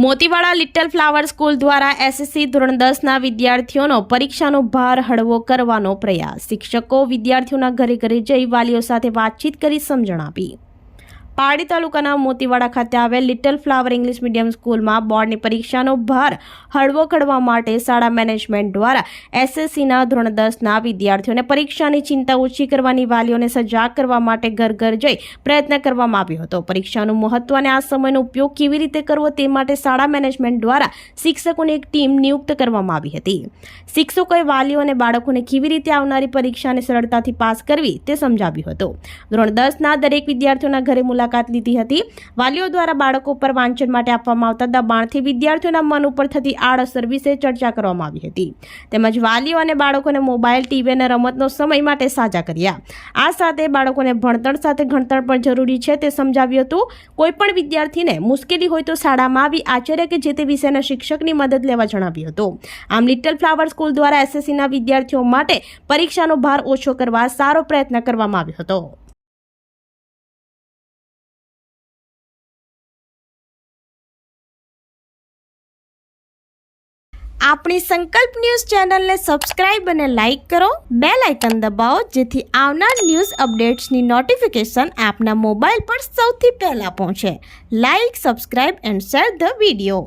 Motiwada little flower school દ્વારા SSC ધોરણ 10ના વિદ્યાર્થીઓનો પરીક્ષાનો ભાર હળવો કરવાનો પ્રયાસ। શિક્ષકો વિદ્યાર્થીઓના ઘરે ઘરે જઈ વાલીઓ સાથે વાતચીત કરી સમજણ આપી। પારડી તાલુકાના મોતીવાડા ખાતે આવેલ લિટલ ફ્લાવર ઇંગ્લિશ મીડિયમ સ્કૂલમાં બોર્ડની પરીક્ષાનો ભાર હળવો કરવા માટે શાળા મેનેજમેન્ટ દ્વારા એસએસસીના ધોરણ 10ના વિદ્યાર્થીઓને પરીક્ષાની ચિંતા ઓછી કરવાની વાલીઓને સજાગ કરવા માટે ઘર ઘર જઈ પ્રયત્ન કરવામાં આવ્યો હતો। પરીક્ષાનું મહત્વ અને આ સમયનો ઉપયોગ કેવી રીતે કરવો તે માટે શાળા મેનેજમેન્ટ દ્વારા શિક્ષકોની એક ટીમ નિયુક્ત કરવામાં આવી હતી। શિક્ષકોએ વાલીઓ અને બાળકોને કેવી રીતે આવનારી પરીક્ષાને સરળતાથી પાસ કરવી તે સમજાવ્યું હતું। ધોરણ 10ના દરેક વિદ્યાર્થીઓના ઘરે મુલાકાત લીધી હતી। વાલીઓ દ્વારા બાળકો પર વાંચન માટે આપવામાં આવતા દબાણથી વિદ્યાર્થીઓના મન ઉપર થતી આડઅસર વિશે ચર્ચા કરવામાં આવી હતી। તેમજ વાલીઓ અને બાળકોને મોબાઈલ, ટીવી અને રમતનો સમય માટે સાજા કર્યા। આ સાથે બાળકોને ભણતર સાથે ગણતર પણ જરૂરી છે તે સમજાવ્યું હતું। કોઈ પણ વિદ્યાર્થીને મુશ્કેલી હોય તો શાળામાં આવી આચાર્ય કે જે તે વિષયના શિક્ષકની મદદ લેવા જણાવ્યું હતું। આમ લિટલ ફ્લાવર સ્કૂલ દ્વારા એસએસસીના વિદ્યાર્થીઓ માટે પરીક્ષાનો ભાર ઓછો કરવા સારો પ્રયત્ન કરવામાં આવ્યો હતો। આપણી સંકલ્પ ન્યૂઝ ચેનલને સબસ્ક્રાઇબ અને લાઇક કરો, બેલ આઇકન દબાવો જેથી આવનાર ન્યૂઝ અપડેટ્સની નોટિફિકેશન આપના મોબાઈલ પર સૌથી પહેલા પહોંચે। Like, subscribe and share the video.